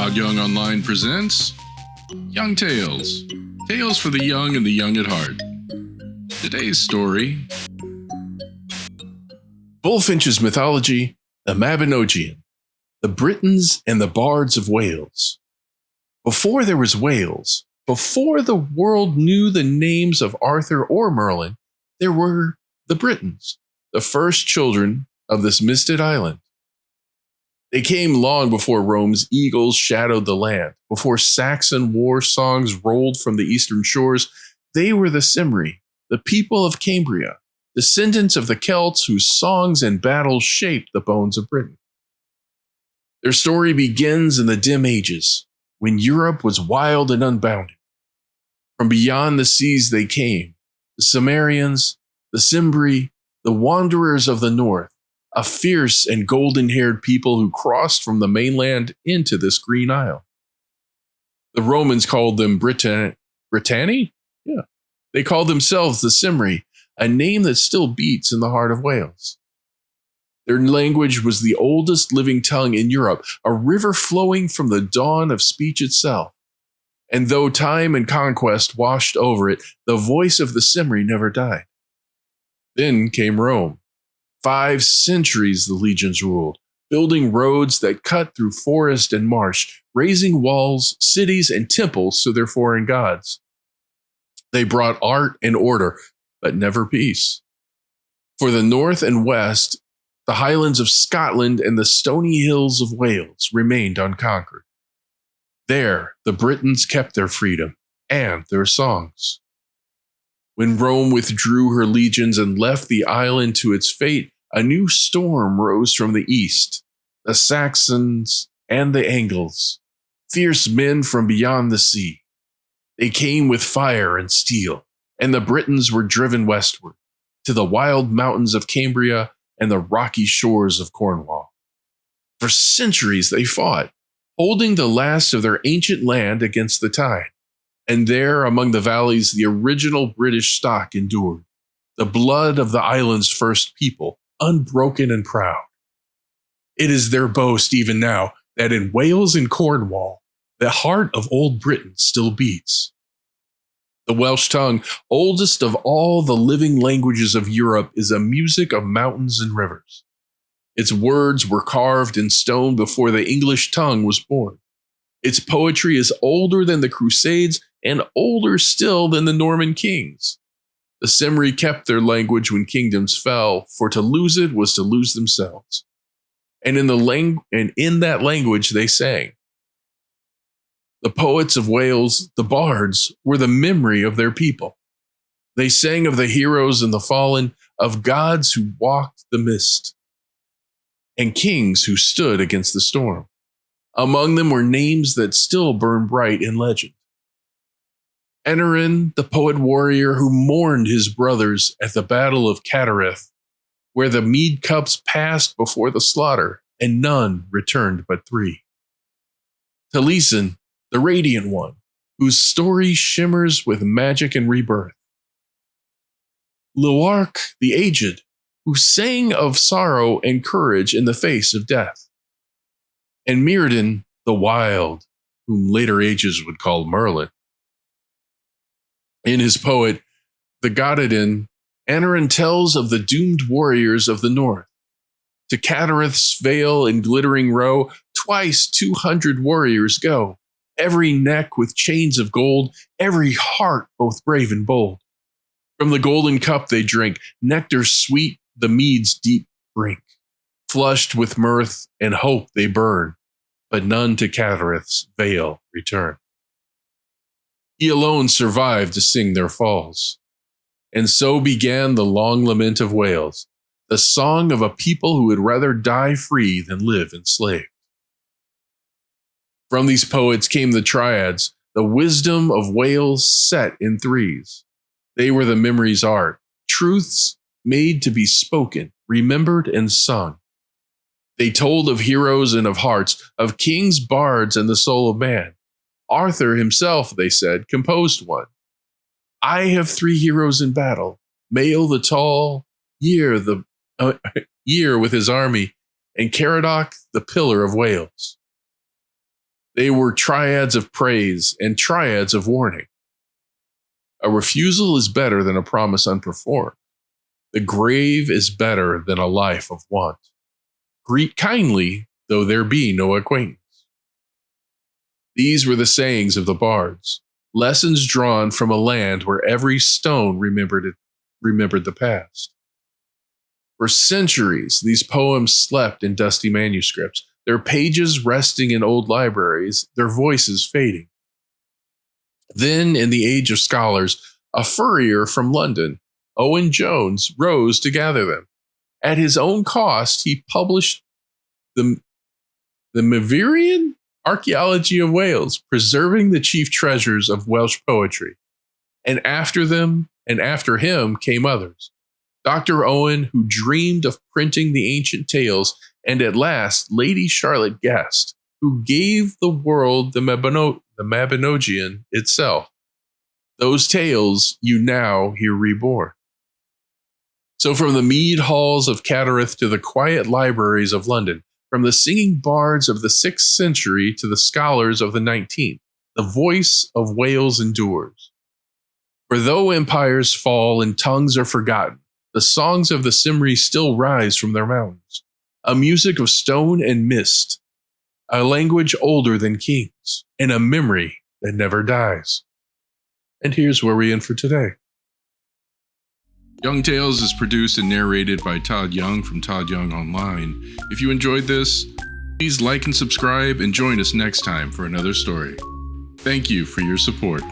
Todd Young Online presents Young Tales. Tales for the young and the young at heart. Today's story: Bulfinch's mythology, the Mabinogion, the Britons and the Bards of Wales. Before there was Wales, before the world knew the names of Arthur or Merlin, there were the Britons, the first children of this misted island. They came long before Rome's eagles shadowed the land, before Saxon war songs rolled from the eastern shores. They were the Cymri, the people of Cambria, descendants of the Celts whose songs and battles shaped the bones of Britain. Their story begins in the dim ages, when Europe was wild and unbounded. From beyond the seas they came, the Cimmerians, the Cimbri, the wanderers of the north, a fierce and golden-haired people who crossed from the mainland into this green isle. The Romans called them Britanni? Yeah. They called themselves the Cymri, a name that still beats in the heart of Wales. Their language was the oldest living tongue in Europe, a river flowing from the dawn of speech itself. And though time and conquest washed over it, the voice of the Cymri never died. Then came Rome. 5 centuries the legions ruled, building roads that cut through forest and marsh, raising walls, cities, and temples to their foreign gods. They brought art and order, but never peace. For the north and west, the highlands of Scotland and the stony hills of Wales remained unconquered. There, the Britons kept their freedom and their songs. When Rome withdrew her legions and left the island to its fate, a new storm rose from the east, the Saxons and the Angles, fierce men from beyond the sea. They came with fire and steel, and the Britons were driven westward, to the wild mountains of Cambria and the rocky shores of Cornwall. For centuries they fought, holding the last of their ancient land against the tide. And there, among the valleys, the original British stock endured, the blood of the island's first people, unbroken and proud. It is their boast even now that in Wales and Cornwall, the heart of old Britain still beats. The Welsh tongue, oldest of all the living languages of Europe, is a music of mountains and rivers. Its words were carved in stone before the English tongue was born. Its poetry is older than the Crusades and older still than the Norman kings. The Cymri kept their language when kingdoms fell, for to lose it was to lose themselves. And in that language they sang. The poets of Wales, the bards, were the memory of their people. They sang of the heroes and the fallen, of gods who walked the mist, and kings who stood against the storm. Among them were names that still burn bright in legend. Aneurin, the poet warrior who mourned his brothers at the Battle of Cadareth, where the mead cups passed before the slaughter, and none returned but 3. Taliesin, the radiant one, whose story shimmers with magic and rebirth. Llywarch, the aged, who sang of sorrow and courage in the face of death. And Myrddin, the wild, whom later ages would call Merlin. In his poet, the Goddardin, Aneurin tells of the doomed warriors of the north. To Cadareth's vale and glittering row, twice 200 warriors go, every neck with chains of gold, every heart both brave and bold. From the golden cup they drink, nectar sweet the mead's deep brink. Flushed with mirth and hope they burn, but none to Cadareth's vale return. He alone survived to sing their falls. And so began the long lament of Wales, the song of a people who would rather die free than live enslaved. From these poets came the triads, the wisdom of Wales set in 3s. They were the memory's art, truths made to be spoken, remembered, and sung. They told of heroes and of hearts, of kings, bards, and the soul of man. Arthur himself, they said, composed one. I have 3 heroes in battle, Mael the tall, Year with his army, and Caradoc the pillar of Wales. They were triads of praise and triads of warning. A refusal is better than a promise unperformed. The grave is better than a life of want. Greet kindly, though there be no acquaintance. These were the sayings of the bards, lessons drawn from a land where every stone remembered the past. For centuries, these poems slept in dusty manuscripts, their pages resting in old libraries, their voices fading. Then, in the age of scholars, a furrier from London, Owen Jones, rose to gather them. At his own cost, he published the Mabinogion Archaeology of Wales, preserving the chief treasures of Welsh poetry. And after them, and after him, came others. Dr. Owen, who dreamed of printing the ancient tales, and at last, Lady Charlotte Guest, who gave the world the Mabinogion itself. Those tales you now hear reborn. So from the mead halls of Catarath to the quiet libraries of London, from the singing bards of the 6th century to the scholars of the 19th, the voice of Wales endures. For though empires fall and tongues are forgotten, the songs of the Cymry still rise from their mountains, a music of stone and mist, a language older than kings, and a memory that never dies. And here's where we end for today. Young Tales is produced and narrated by Todd Young from ToddYoungONLINE. If you enjoyed this, please like and subscribe and join us next time for another story. Thank you for your support.